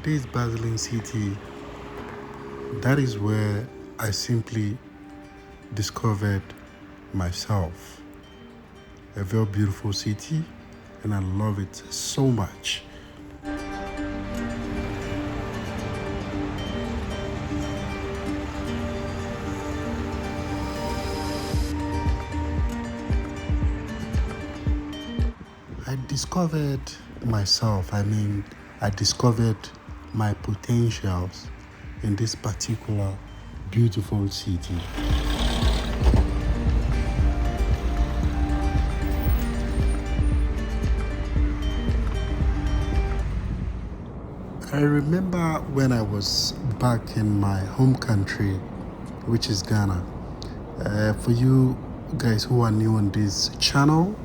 this bustling city, that is where I simply discovered myself. A very beautiful city, and I love it so much. I discovered myself. I discovered my potentials in this particular beautiful city. I remember when I was back in my home country, which is Ghana. For you guys who are new on this channel,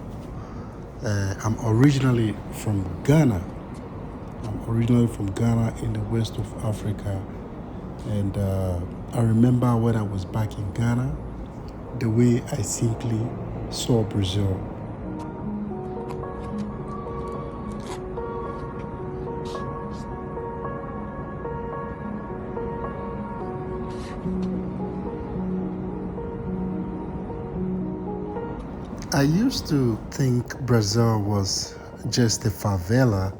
I'm originally from Ghana. In the west of Africa. And I remember when I was back in Ghana, the way I simply saw Brazil. I used to think Brazil was just a favela,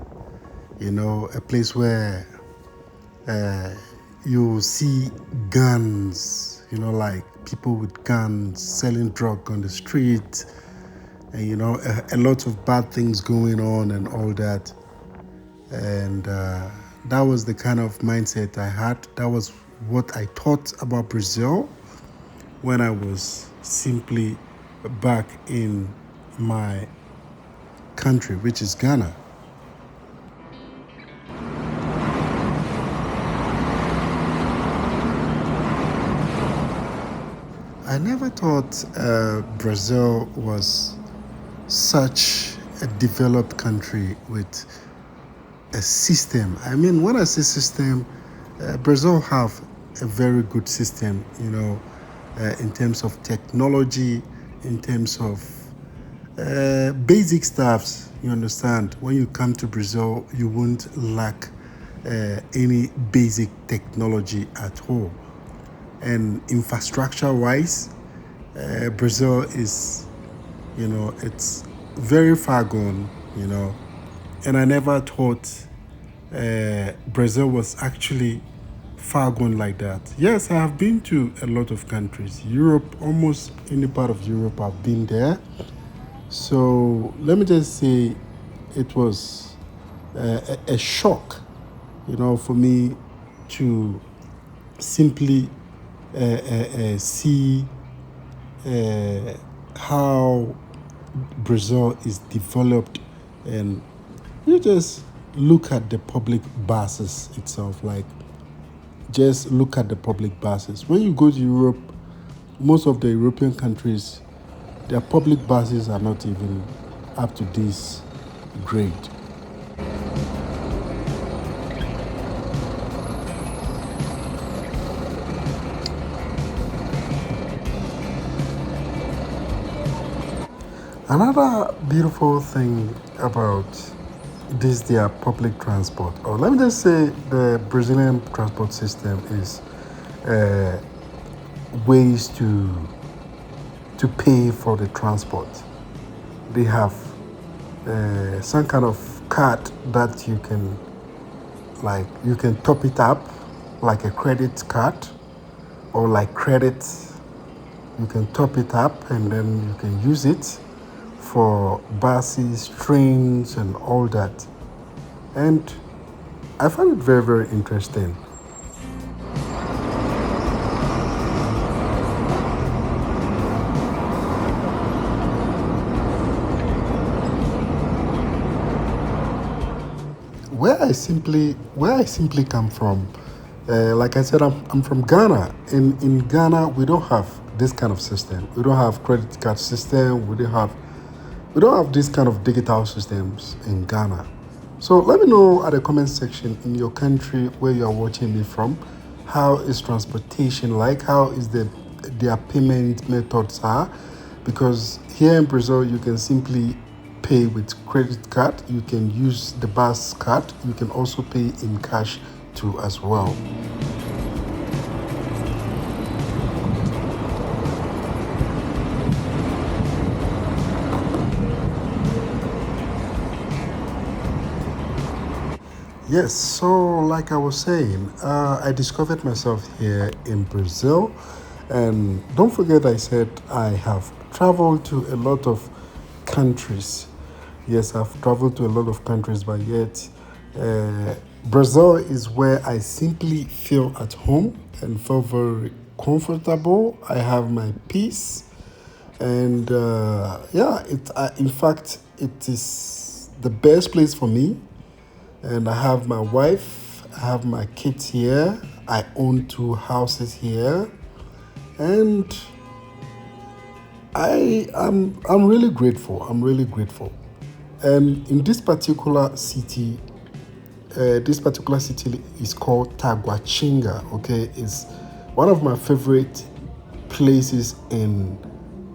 a place where you see guns, like people with guns selling drugs on the street, and a lot of bad things going on and all that. And that was the kind of mindset I had. That was what I thought about Brazil when I was simply back in my country, which is Ghana. I never thought Brazil was such a developed country with a system. When I say system, Brazil have a very good system, in terms of technology, in terms of basic stuffs. You understand? When you come to Brazil, you won't lack any basic technology at all. And infrastructure-wise, Brazil is, it's very far gone, And I never thought Brazil was actually far gone like that. Yes, I have been to a lot of countries. Europe, almost any part of Europe, I've been there. So let me just say it was a shock, for me to simply see how Brazil is developed. And you just look at the public buses itself, just look at the public buses. When you go to Europe, most of the European countries, their public buses are not even up to this grade. Another beautiful thing about their public transport, or let me just say the Brazilian transport system, is ways to pay for the transport. They have some kind of card that you can top it up like a credit card, or like credit. You can top it up and then you can use it for buses, trains, and all that. And I find it very, very interesting. Where I simply come from, like I said, I'm from Ghana. In Ghana, we don't have this kind of system. We don't have credit card system. We don't have this kind of digital systems in Ghana. So let me know at the comment section in your country where you are watching me from. How is transportation like? How is their payment methods are? Because here in Brazil, you can simply pay with credit card, you can use the bus card, you can also pay in cash too as well. Yes, so like I was saying, I discovered myself here in Brazil. And don't forget, I said I have traveled to a lot of countries. Yes, I've traveled to a lot of countries, but yet uh, Brazil is where I simply feel at home and feel very comfortable. I have my peace. And yeah, in fact, it is the best place for me. And I have my wife, I have my kids here. I own two houses here, and I'm really grateful. I'm really grateful. And in this particular city is called Taguatinga. Okay, it's one of my favorite places in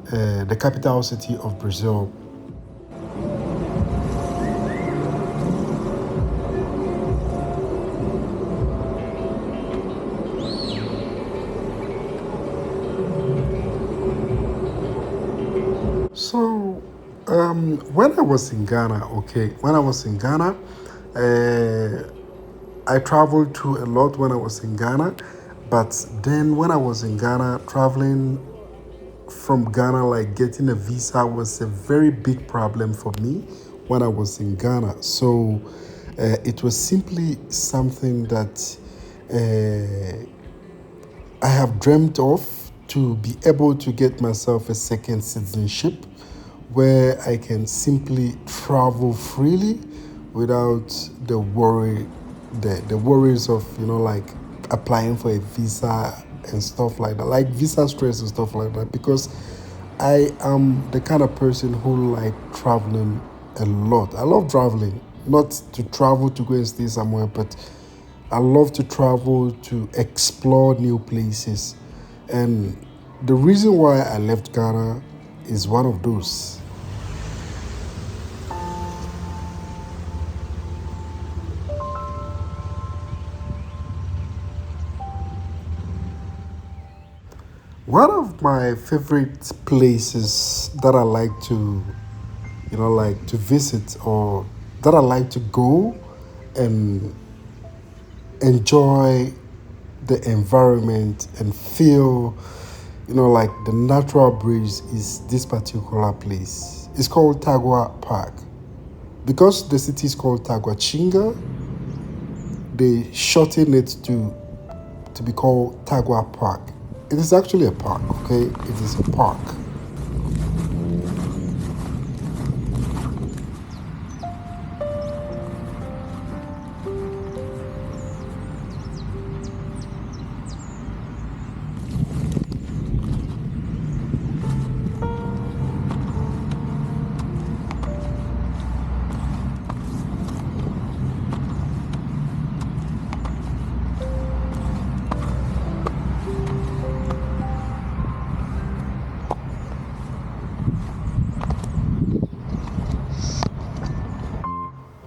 the capital city of Brazil. So, when I was in Ghana, okay, when I was in Ghana, I traveled to a lot when I was in Ghana, but then when I was in Ghana, traveling from Ghana, like getting a visa was a very big problem for me when I was in Ghana. So, it was simply something that I have dreamt of to be able to get myself a second citizenship where I can simply travel freely without the worries of like applying for a visa and stuff like that, like visa stress and stuff like that, because I am the kind of person who like traveling a lot. I love traveling, not to travel to go and stay somewhere, but I love to travel to explore new places. And the reason why I left Ghana is one of those. One of my favorite places that I like to, like to visit, or that I like to go and enjoy the environment and feel, like the natural breeze, is this particular place. It's called Tagua Park. Because the city is called Taguatinga, they shorten it to be called Tagua Park. It is actually a park, okay? It is a park.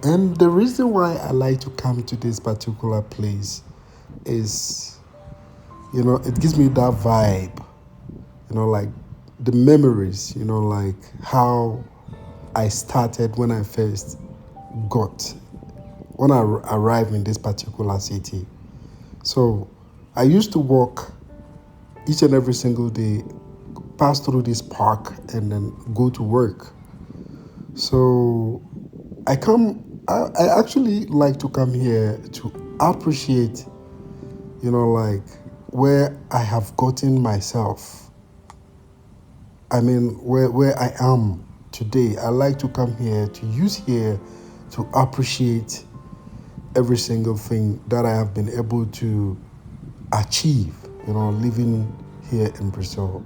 And the reason why I like to come to this particular place is, it gives me that vibe, like the memories, like how I started when I first got, when I arrived in this particular city. So I used to walk each and every single day, pass through this park, and then go to work. So I actually like to come here to appreciate, like where I have gotten myself. I mean, where I am today. I like to come here to use here to appreciate every single thing that I have been able to achieve, living here in Brazil.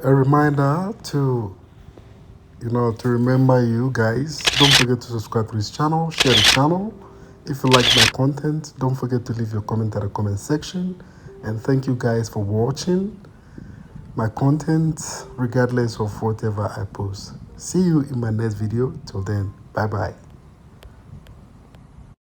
A reminder to remember you guys. Don't forget to subscribe to this channel, share the channel. If you like my content, don't forget to leave your comment at the comment section. And thank you guys for watching my content, regardless of whatever I post. See you in my next video. Till then, bye bye.